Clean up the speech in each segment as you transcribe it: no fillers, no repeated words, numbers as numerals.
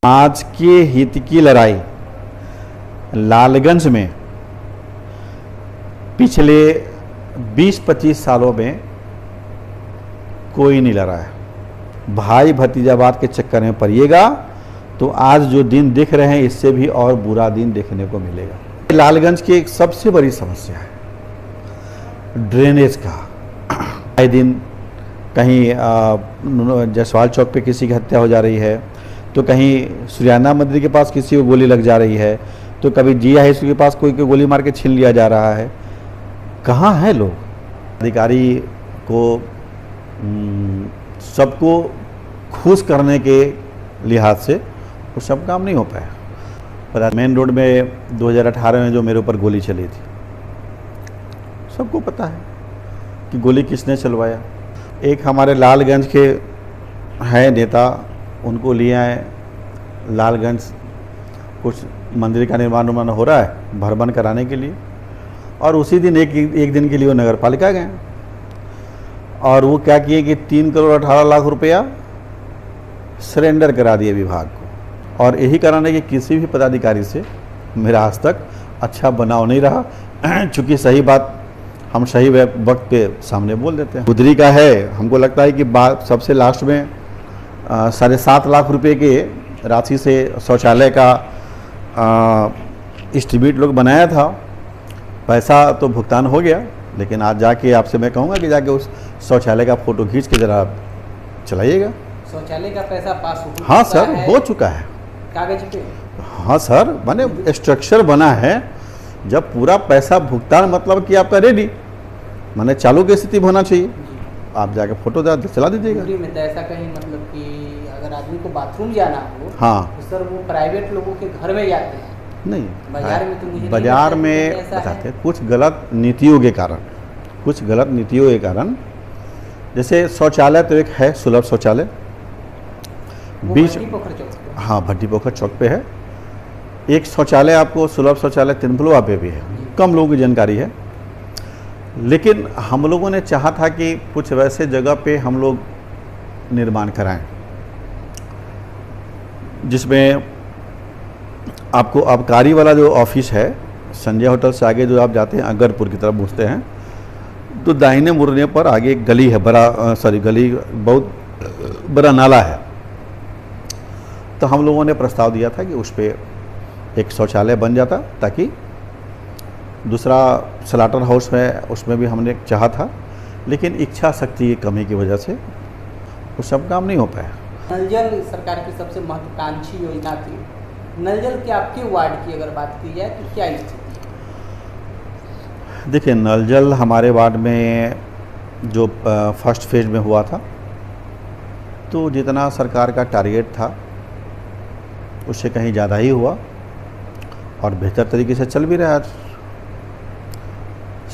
आज के हित की लड़ाई लालगंज में पिछले 20-25 सालों में कोई नहीं लड़ा है। भाई भतीजावाद के चक्कर में पड़िएगा तो आज जो दिन दिख रहे हैं इससे भी और बुरा दिन देखने को मिलेगा। लालगंज की एक सबसे बड़ी समस्या है ड्रेनेज का। आए दिन कहीं जसवाल चौक पे किसी की हत्या हो जा रही है, तो कहीं सूर्याना मंदिर के पास किसी को गोली लग जा रही है, तो कभी जिया है के पास कोई को गोली मार के छीन लिया जा रहा है। कहाँ है लोग? अधिकारी को सबको खुश करने के लिहाज से वो सब काम नहीं हो पाया। पता मेन रोड में 2018 में जो मेरे ऊपर गोली चली थी, सबको पता है कि गोली किसने चलवाया। एक हमारे लालगंज के हैं नेता, उनको लिए आए लालगंज, कुछ मंदिर का निर्माण हो रहा है भरबन कराने के लिए, और उसी दिन एक दिन के लिए वो नगर पालिका गए और वो क्या किए कि 3 करोड़ 18 लाख रुपया सरेंडर करा दिए विभाग को। और यही कारण है कि किसी भी पदाधिकारी से मेरा आज तक अच्छा बनाव नहीं रहा, चूँकि सही बात हम सही वक्त पे सामने बोल देते हैं। गुदरी का है, हमको लगता है कि बात सबसे लास्ट में 7.5 लाख रुपए के राशि से शौचालय का एस्टीमेट लोग बनाया था। पैसा तो भुगतान हो गया, लेकिन आज जाके आपसे मैं कहूँगा कि जाके उस शौचालय का फ़ोटो खींच के ज़रा चलाइएगा। शौचालय का पैसा पास हो हाँ सर, हो चुका है कागज पे। हाँ सर, माने स्ट्रक्चर बना है। जब पूरा पैसा भुगतान मतलब कि आपका रेडी, माने चालू की स्थिति होना चाहिए। आप जाके फोटो चला दीजिएगा। में तो ऐसा कहीं मतलब कि अगर आदमी को बाथरूम जाना हो, हाँ, तो सर वो प्राइवेट लोगों के घर में जाते हैं। नहीं, बाजार में तो नहीं, बाजार में बताते हैं कुछ गलत नीतियों के कारण, जैसे शौचालय तो एक है सुलभ शौचालय बीच, हाँ भट्टी पोखर चौक पे है। एक शौचालय आपको सुलभ शौचालय तिनफुलवा पे भी है, कम लोगों की जानकारी है। लेकिन हम लोगों ने चाहा था कि कुछ वैसे जगह पे हम लोग निर्माण कराएं जिसमें आपको आबकारी वाला जो ऑफिस है, संजय होटल से आगे जो आप जाते हैं अगरपुर की तरफ घुसते हैं, तो दाहिने मुड़ने पर आगे एक गली है, गली बहुत बड़ा नाला है। तो हम लोगों ने प्रस्ताव दिया था कि उस पर एक शौचालय बन जाता, ताकि दूसरा स्लाटर हाउस है उसमें भी हमने चाहा था, लेकिन इच्छा शक्ति की कमी की वजह से वो सब काम नहीं हो पाया। नल जल सरकार की सबसे महत्वाकांक्षी योजना थी। नल जल की आपके वार्ड की अगर बात की जाए तो क्या स्थिति? देखिए, नल जल हमारे वार्ड में जो फर्स्ट फेज में हुआ था, तो जितना सरकार का टारगेट था उससे कहीं ज़्यादा ही हुआ और बेहतर तरीके से चल भी रहा है।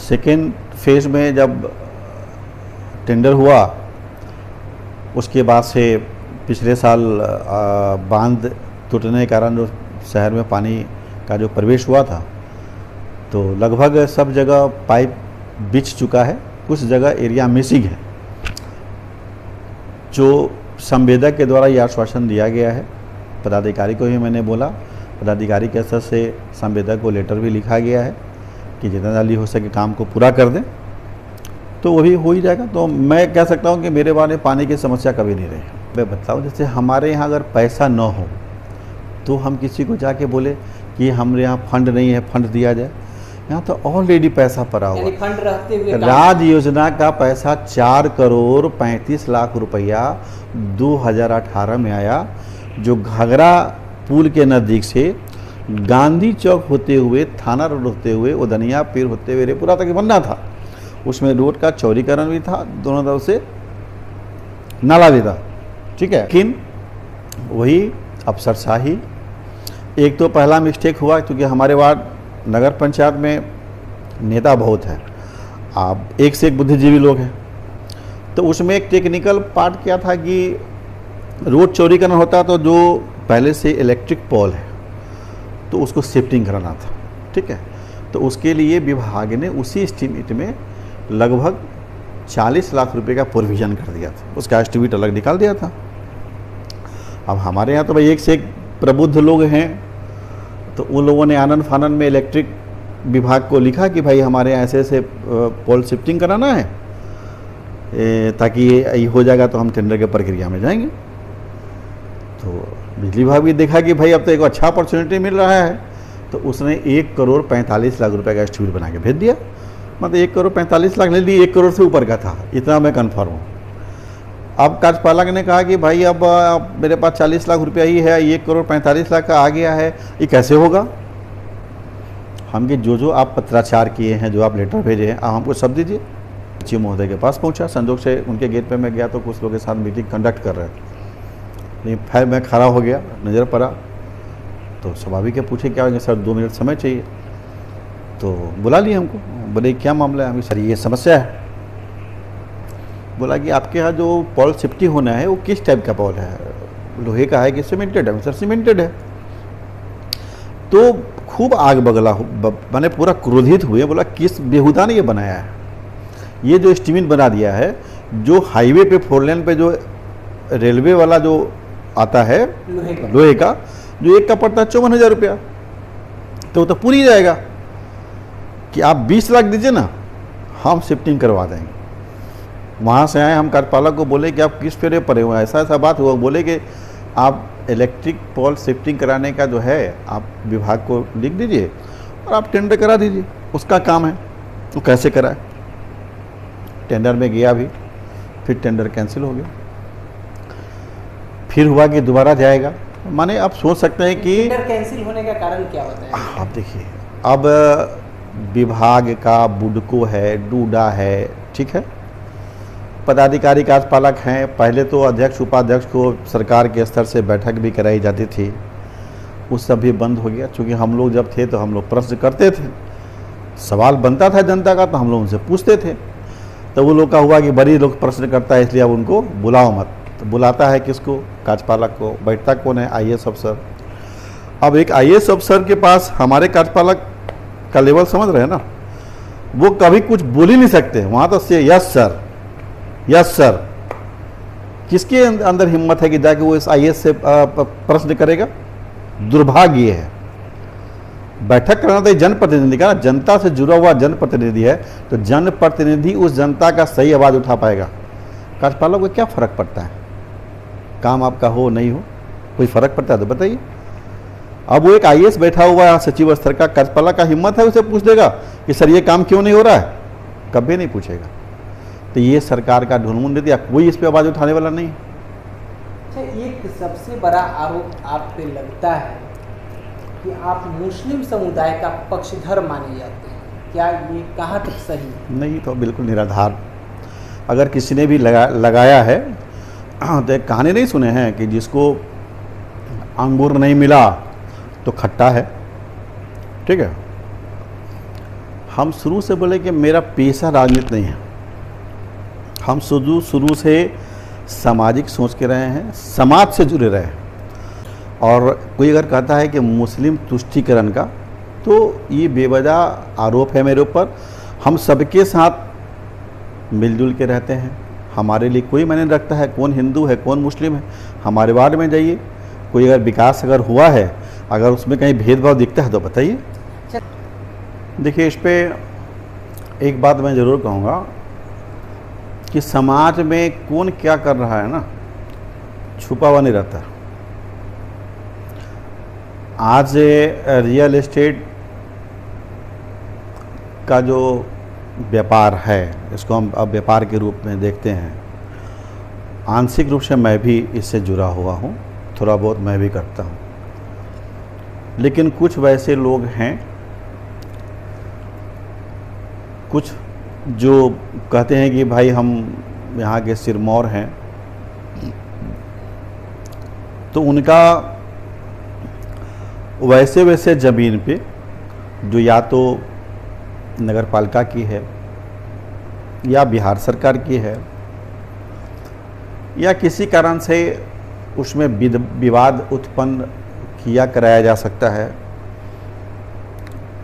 सेकेंड फेज में जब टेंडर हुआ, उसके बाद से पिछले साल बांध टूटने के कारण जो शहर में पानी का जो प्रवेश हुआ था, तो लगभग सब जगह पाइप बिछ चुका है, कुछ जगह एरिया मिसिंग है। जो संवेदक के द्वारा यह आश्वासन दिया गया है, पदाधिकारी को ही मैंने बोला, पदाधिकारी के स्तर से संवेदक को लेटर भी लिखा गया है कि जितना जल्दी हो सके काम को पूरा कर दें, तो वो भी हो ही जाएगा। तो मैं कह सकता हूँ कि मेरे बारे में पानी की समस्या कभी नहीं रही। मैं बताऊँ, जैसे हमारे यहाँ अगर पैसा न हो तो हम किसी को जाके बोले कि हमारे यहाँ फंड नहीं है, फंड दिया जाए। यहाँ तो ऑलरेडी पैसा पड़ा हुआ, फंड रहते हुए राज योजना का पैसा 4 करोड़ 35 लाख रुपया 2018 में आया, जो घाघरा पुल के नज़दीक से गांधी चौक होते हुए, थाना रोड होते हुए, उदनिया पीर होते हुए रेपुरा तक बनना था। उसमें रोड का चौड़ीकरण भी था, दोनों तरफ से नाला भी था, ठीक है। लेकिन वही अफसरशाही, एक तो पहला मिस्टेक हुआ क्योंकि हमारे वार्ड नगर पंचायत में नेता बहुत है, आप एक से एक बुद्धिजीवी लोग हैं। तो उसमें एक टेक्निकल पार्ट क्या था कि रोड चौड़ीकरण होता तो जो पहले से इलेक्ट्रिक पोल है तो उसको शिफ्टिंग कराना था, ठीक है। तो उसके लिए विभाग ने उसी एस्टीमेट में लगभग 40 लाख रुपए का प्रोविज़न कर दिया था, उसका एस्टीमेट अलग निकाल दिया था। अब हमारे यहाँ तो भाई एक से एक प्रबुद्ध लोग हैं तो उन लोगों ने आनंद फानंद में इलेक्ट्रिक विभाग को लिखा कि भाई हमारे यहाँ ऐसे ऐसे पोल शिफ्टिंग कराना है, ताकि ये हो जाएगा तो हम टेंडर के प्रक्रिया में जाएंगे। तो बिजली विभाग भी देखा कि भाई अब तो एक अच्छा अपॉर्चुनिटी मिल रहा है, तो उसने 1,45,00,000 रुपए का एस्टीमेट बना के भेज दिया। मतलब 1,45,00,000 ले लिए, 1 करोड़ से ऊपर का था, इतना मैं कन्फर्म हूँ। अब कार्यपालक ने कहा कि भाई अब मेरे पास 40 लाख रुपया ही है, 1,45,00,000 का आ गया है, ये कैसे होगा? हम कि जो आप पत्राचार किए हैं, जो आप लेटर भेजे हैं, आप हमको सब दीजिए। चीफ महोदय के पास पहुंचा, संजोग से उनके गेट पे मैं गया तो कुछ लोगों के साथ मीटिंग कंडक्ट कर रहे थे, लेकिन फिर मैं खड़ा हो गया, नज़र पड़ा तो स्वाभाविक है, पूछे क्या होगा? सर 2 मिनट समय चाहिए। तो बुला लिए हमको, बोले क्या मामला है? हमें सर ये समस्या है। बोला कि आपके यहाँ जो पॉल शिफ्टिंग होना है वो किस टाइप का पॉल है, लोहे का है कि सीमेंटेड है? सर सीमेंटेड है। तो खूब आग बगला, मैंने पूरा क्रोधित हुए, बोला किस बेहुदा ने ये बनाया है? ये जो एस्टीमेट बना दिया है, जो हाईवे पे 4 लेन पे जो रेलवे वाला जो आता है लोहे का, जो एक का पड़ता है 54,000 रुपया, तो वो तो पूरी जाएगा कि आप 20 लाख दीजिए ना, हम शिफ्टिंग करवा देंगे। वहाँ से आए, हम कार्यपालक को बोले कि आप किस फेरे पड़े हुए हैं, ऐसा ऐसा बात हुआ। बोले कि आप इलेक्ट्रिक पोल शिफ्टिंग कराने का जो है आप विभाग को लिख दीजिए और आप टेंडर करा दीजिए, उसका काम है। तो कैसे कराए? टेंडर में गया भी, फिर टेंडर कैंसिल हो गया, फिर हुआ कि दोबारा जाएगा। माने आप सोच सकते हैं कि टेंडर कैंसिल होने का कारण क्या होता है? आप देखिए, अब विभाग का बुडको है, डूडा है, ठीक है, पदाधिकारी कार्यपालक हैं। पहले तो अध्यक्ष उपाध्यक्ष को सरकार के स्तर से बैठक भी कराई जाती थी, वो सब भी बंद हो गया। चूँकि हम लोग जब थे तो हम लोग प्रश्न करते थे, सवाल बनता था जनता का, तो हम लोग उनसे पूछते थे। तो वो लोग का हुआ कि बड़ी लोग प्रश्न करता है, इसलिए अब उनको बुलाओ मत। तो बुलाता है किसको? कार्यपालक को। बैठता कौन है? IAS अफसर। अब एक IAS अफसर के पास हमारे कार्यपालक का लेवल समझ रहे हैं ना, वो कभी कुछ बोल ही नहीं सकते। वहाँ तो से यस सर, यस सर। किसके अंदर हिम्मत है कि जाके वो इस IAS से प्रश्न करेगा? दुर्भाग्य है। बैठक कराना तो जनप्रतिनिधि का, जनता से जुड़ा हुआ जनप्रतिनिधि है, तो जनप्रतिनिधि उस जनता का सही आवाज़ उठा पाएगा। कार्यपालक को क्या फ़र्क पड़ता है? काम आपका हो नहीं हो, कोई फ़र्क पड़ता है तो बताइए। अब वो एक IAS बैठा हुआ है सचिव स्तर का, कार्यपालक का हिम्मत है उसे पूछ देगा कि सर ये काम क्यों नहीं हो रहा है? कभी नहीं पूछेगा। तो ये सरकार का ढुलमुल नीति, कोई इस पर आवाज़ उठाने वाला नहीं। अच्छा, एक सबसे बड़ा आरोप आप पे लगता है कि आप मुस्लिम समुदाय का पक्षधर माने जाते हैं, क्या ये कहाँ तक सही है? नहीं, तो बिल्कुल निराधार। अगर किसी ने भी लगाया है तो एक कहानी नहीं सुने हैं कि जिसको अंगूर नहीं मिला तो खट्टा है, ठीक है। हम शुरू से बोले कि मेरा पेशा राजनीति नहीं है, हम शुरू से सामाजिक सोच के रहे हैं, समाज से जुड़े रहे हैं। और कोई अगर कहता है कि मुस्लिम तुष्टीकरण का, तो ये बेवजह आरोप है मेरे ऊपर। हम सबके साथ मिलजुल के रहते हैं, हमारे लिए कोई मायने नहीं रखता है कौन हिंदू है कौन मुस्लिम है। हमारे वार्ड में जाइए, कोई अगर विकास अगर हुआ है, अगर उसमें कहीं भेदभाव दिखता है तो बताइए। देखिए, इस पर एक बात मैं ज़रूर कहूँगा कि समाज में कौन क्या कर रहा है ना, छुपा हुआ नहीं रहता। आज रियल एस्टेट का जो व्यापार है, इसको हम अब व्यापार के रूप में देखते हैं। आंशिक रूप से मैं भी इससे जुड़ा हुआ हूँ, थोड़ा बहुत मैं भी करता हूँ। लेकिन कुछ वैसे लोग हैं, कुछ जो कहते हैं कि भाई हम यहाँ के सिरमौर हैं, तो उनका वैसे ज़मीन पे जो या तो नगर पालिका की है या बिहार सरकार की है या किसी कारण से उसमें विवाद उत्पन्न किया कराया जा सकता है,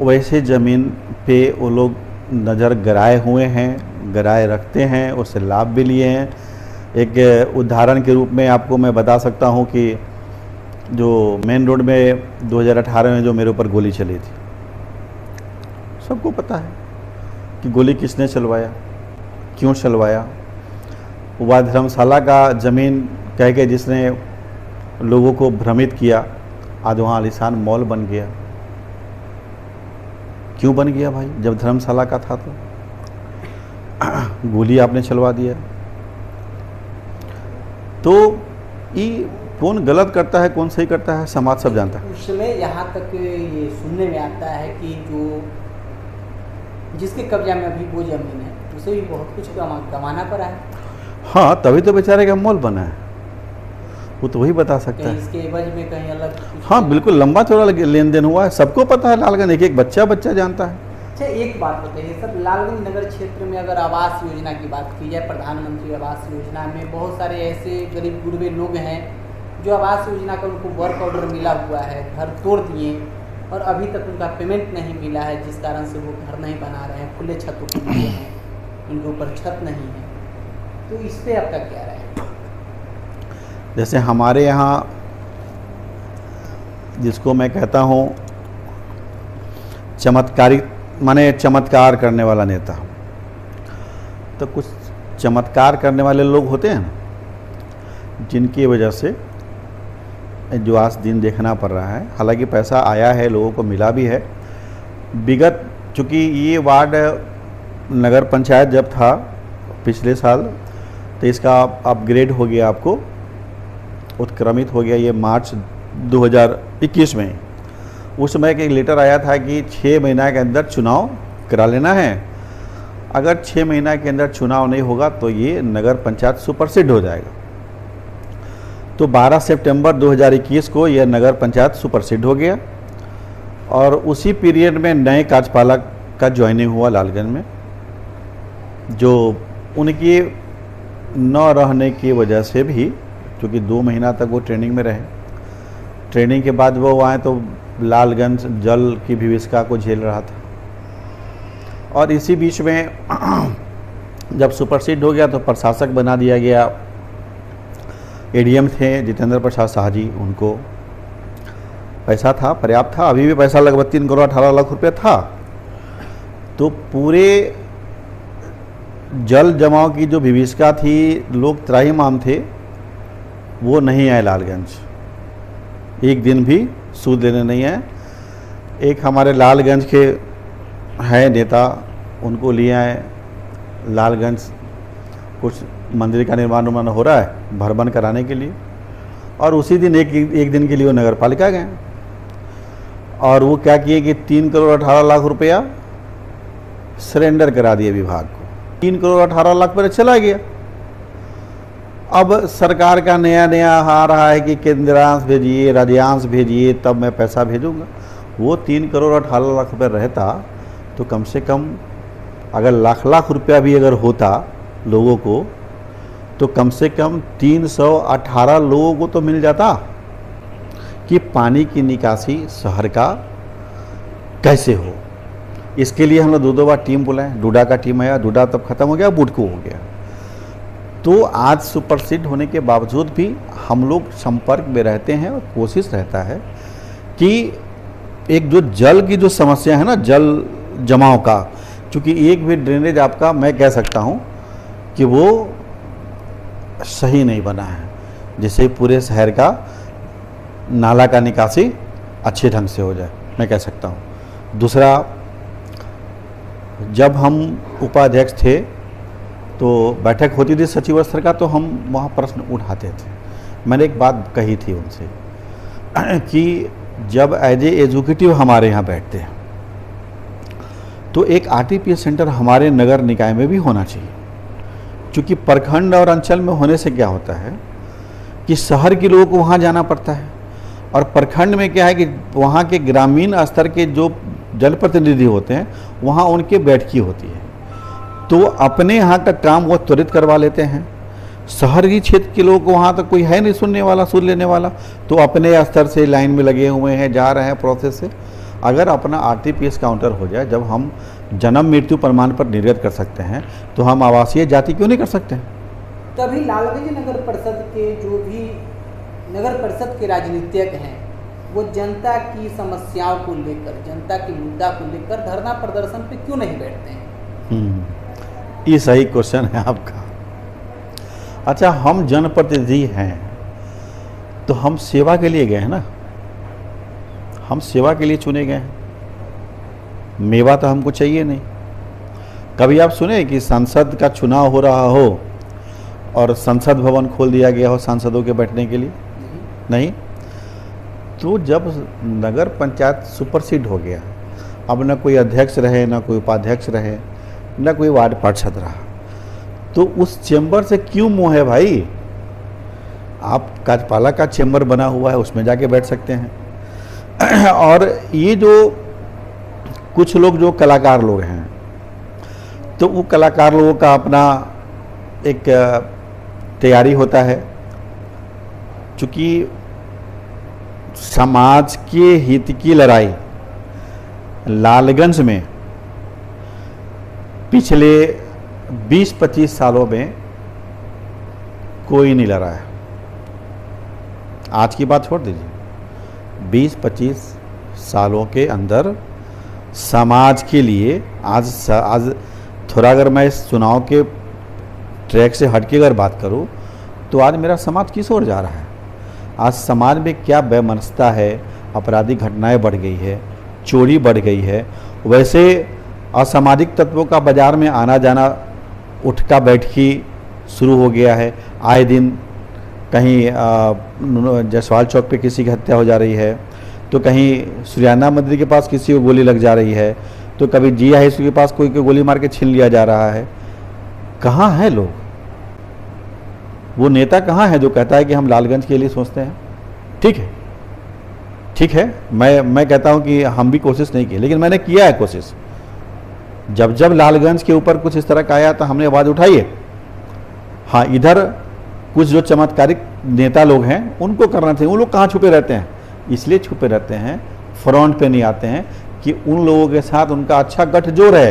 वैसे ज़मीन पे वो लोग नज़र गराए हुए हैं, गराए रखते हैं, उससे लाभ भी लिए हैं। एक उदाहरण के रूप में आपको मैं बता सकता हूँ कि जो मेन रोड में 2018 में जो मेरे ऊपर गोली चली थी, सबको पता है कि गोली किसने चलवाया, क्यों चलवाया। वह धर्मशाला का ज़मीन कह के जिसने लोगों को भ्रमित किया, आज वहाँ आलीशान मॉल बन गया। क्यों बन गया भाई? जब धर्मशाला का था तो गोली आपने चलवा दिया। तो ये कौन गलत करता है कौन सही करता है समाज सब जानता है। उसमें यहाँ तक ये सुनने में आता है कि जो जिसके कब्जा में अभी वो जमीन है उसे भी बहुत कुछ कमाना पड़ा है। हाँ, तभी तो बेचारे का मॉल बना है, वो तो वही बता सकता कहीं है। इसके एवज में कहीं अलग कुछ हाँ बिल्कुल, लंबा चौड़ा लेन देन हुआ है, सबको पता है। लालगंज एक एक बच्चा जानता है। अच्छा, एक बात बताइए सर, लालगंज नगर क्षेत्र में अगर आवास योजना की बात की जाए, प्रधानमंत्री आवास योजना में बहुत सारे ऐसे गरीब गुरबे लोग हैं जो आवास योजना का उनको वर्क ऑर्डर मिला हुआ है, घर तोड़ दिए और अभी तक उनका पेमेंट नहीं मिला है, जिस कारण से वो घर नहीं बना रहे हैं, खुले छतों पर लिए हैं, उनके ऊपर छत नहीं है। तो इस पर आपका क्या राय है? जैसे हमारे यहाँ जिसको मैं कहता हूँ चमत्कारी माने चमत्कार करने वाला नेता, तो कुछ चमत्कार करने वाले लोग होते हैं ना, जिनकी वजह से जो आज दिन देखना पड़ रहा है। हालांकि पैसा आया है, लोगों को मिला भी है। विगत चूँकि ये वार्ड नगर पंचायत जब था पिछले साल, तो इसका अपग्रेड हो गया, आपको उत्क्रमित हो गया ये मार्च 2021 में। उस समय एक लेटर आया था कि 6 महीना के अंदर चुनाव करा लेना है। अगर 6 महीना के अंदर चुनाव नहीं होगा तो ये नगर पंचायत सुपरसीड हो जाएगा। तो 12 सितंबर 2021 को यह नगर पंचायत सुपरसीड हो गया और उसी पीरियड में नए कार्यपालक का ज्वाइनिंग हुआ लालगंज में, जो उनकी न रहने की वजह से भी, क्योंकि 2 महीना तक वो ट्रेनिंग में रहे, ट्रेनिंग के बाद वो आए तो लालगंज जल की विभीषिका को झेल रहा था। और इसी बीच में जब सुपरसीड हो गया तो प्रशासक बना दिया गया, एडीएम थे जितेंद्र प्रसाद शाह जी, उनको पैसा था, पर्याप्त था, अभी भी पैसा लगभग 3 करोड़ 18 लाख रुपये था। तो पूरे जल जमाव की जो विभीषिका थी, लोग त्राहिमाम थे, वो नहीं आए लालगंज, एक दिन भी सूद लेने नहीं है। एक हमारे लालगंज के है नेता, उनको लिए आए लालगंज, कुछ मंदिर का निर्माण हो रहा है भरबन कराने के लिए, और उसी दिन एक दिन के लिए वो नगर पालिका गए और वो क्या किए कि 3 करोड़ 18 लाख रुपया सरेंडर करा दिए विभाग को। 3 करोड़ 18 लाख रुपये चला गया। अब सरकार का नया आ रहा है कि केंद्रांश भेजिए, राज्यांश भेजिए, तब मैं पैसा भेजूंगा। वो 3 करोड़ 18 लाख रुपये रहता तो कम से कम अगर लाख रुपया भी अगर होता लोगों को, तो कम से कम 318 लोगों को तो मिल जाता कि पानी की निकासी शहर का कैसे हो। इसके लिए हम लोग 2 बार टीम बुलाए, डूडा का टीम आया, डूडा तब खत्म हो गया, बुडको हो गया। तो आज सुपरसीड होने के बावजूद भी हम लोग संपर्क में रहते हैं और कोशिश रहता है कि एक जो जल की जो समस्या है ना, जल जमाव का, क्योंकि एक भी ड्रेनेज आपका मैं कह सकता हूँ कि वो सही नहीं बना है, जिससे पूरे शहर का नाला का निकासी अच्छे ढंग से हो जाए, मैं कह सकता हूँ। दूसरा, जब हम उपाध्यक्ष थे तो बैठक होती थी सचिव स्तर का, तो हम वहाँ प्रश्न उठाते थे। मैंने एक बात कही थी उनसे कि जब एज एजुकेटिव हमारे यहाँ बैठते हैं तो एक आरटीपीएस सेंटर हमारे नगर निकाय में भी होना चाहिए, क्योंकि प्रखंड और अंचल में होने से क्या होता है कि शहर के लोगों को वहाँ जाना पड़ता है, और प्रखंड में क्या है कि वहाँ के ग्रामीण स्तर के जो जनप्रतिनिधि होते हैं वहाँ उनकी बैठकी होती है, तो अपने यहाँ का काम वो त्वरित करवा लेते हैं। शहरी क्षेत्र के लोगों को वहाँ तक कोई है नहीं सुनने वाला, सुन लेने वाला, तो अपने स्तर से लाइन में लगे हुए हैं, जा रहे हैं प्रोसेस से। अगर अपना आरटीपीएस काउंटर हो जाए, जब हम जन्म मृत्यु प्रमाण पत्र निर्गत कर सकते हैं, तो हम आवासीय जाति क्यों नहीं कर सकते हैं? तभी लालगंज नगर परिषद के जो भी नगर परिषद के राजनीतिज्ञ हैं वो जनता की समस्याओं को लेकर, जनता के मुद्दा को लेकर धरना प्रदर्शन पे क्यों नहीं बैठते हैं? ये सही क्वेश्चन है आपका। अच्छा, हम जनप्रतिनिधि हैं तो हम सेवा के लिए गए हैं ना, हम सेवा के लिए चुने गए हैं। मेवा तो हमको चाहिए नहीं। कभी आप सुने कि संसद का चुनाव हो रहा हो और संसद भवन खोल दिया गया हो सांसदों के बैठने के लिए? नहीं। तो जब नगर पंचायत सुपरसीड हो गया, अब न कोई अध्यक्ष रहे, न कोई उपाध्यक्ष रहे, न कोई वार्ड पार्षद रहा, तो उस चेंबर से क्यों मोह है भाई? आप कार्यपालक का चेंबर बना हुआ है, उसमें जाके बैठ सकते हैं। और ये जो कुछ लोग जो कलाकार लोग हैं, तो वो कलाकार लोगों का अपना एक तैयारी होता है। चूँकि समाज के हित की लड़ाई लालगंज में पिछले 20-25 सालों में कोई नहीं लड़ा है। आज की बात छोड़ दीजिए, 20-25 सालों के अंदर समाज के लिए आज थोड़ा अगर मैं इस चुनाव के ट्रैक से हट के अगर बात करूं, तो आज मेरा समाज किस ओर जा रहा है? आज समाज में क्या बेमनस्ता है, आपराधिक घटनाएं बढ़ गई है, चोरी बढ़ गई है। वैसे असामाजिक तत्वों का बाजार में आना जाना, उठका बैठकी शुरू हो गया है। आए दिन कहीं जसवाल चौक पे किसी की हत्या हो जा रही है, तो कहीं सुरियाना मंदिर के पास किसी को गोली लग जा रही है, तो कभी जिया हाई स्कूल के पास कोई गोली मार के छीन लिया जा रहा है। कहाँ हैं लोग? वो नेता कहाँ है जो कहता है कि हम लालगंज के लिए सोचते हैं? ठीक है, मैं कहता हूँ कि हम भी कोशिश नहीं की, लेकिन मैंने किया है कोशिश। जब लालगंज के ऊपर कुछ इस तरह का आया तो हमने आवाज़ उठाई है। हाँ, इधर कुछ जो चमत्कारिक नेता लोग हैं उनको करना चाहिए। वो लोग कहाँ छुपे रहते हैं? इसलिए छुपे रहते हैं, फ्रंट पे नहीं आते हैं कि उन लोगों के साथ उनका अच्छा गठजोड़ है।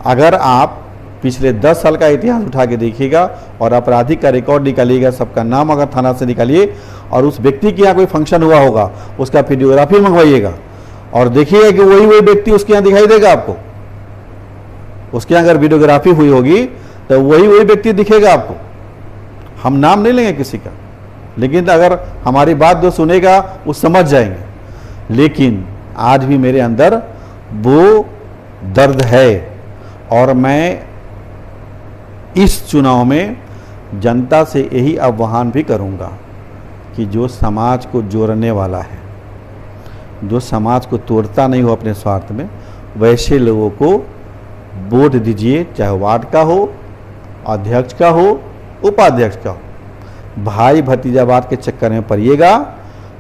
अगर आप पिछले 10 साल का इतिहास उठा के देखिएगा और आपराधिक का रिकॉर्ड निकालिएगा, सबका नाम अगर थाना से निकालिए और उस व्यक्ति के यहाँ कोई फंक्शन हुआ होगा उसका वीडियोग्राफी मंगवाइएगा और देखिएगा कि वही व्यक्ति उसके यहाँ दिखाई देगा आपको। उसके यहाँ अगर वीडियोग्राफी हुई होगी तो वही व्यक्ति दिखेगा आपको। हम नाम नहीं लेंगे किसी का, लेकिन अगर हमारी बात जो सुनेगा वो समझ जाएंगे। लेकिन आज भी मेरे अंदर वो दर्द है और मैं इस चुनाव में जनता से यही आह्वान भी करूंगा कि जो समाज को जोड़ने वाला है, जो समाज को तोड़ता नहीं हो अपने स्वार्थ में, वैसे लोगों को वोट दीजिए, चाहे वार्ड का हो, अध्यक्ष का हो, उपाध्यक्ष का हो। भाई भतीजावाद के चक्कर में पड़िएगा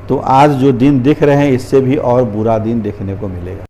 तो आज जो दिन दिख रहे हैं इससे भी और बुरा दिन देखने को मिलेगा।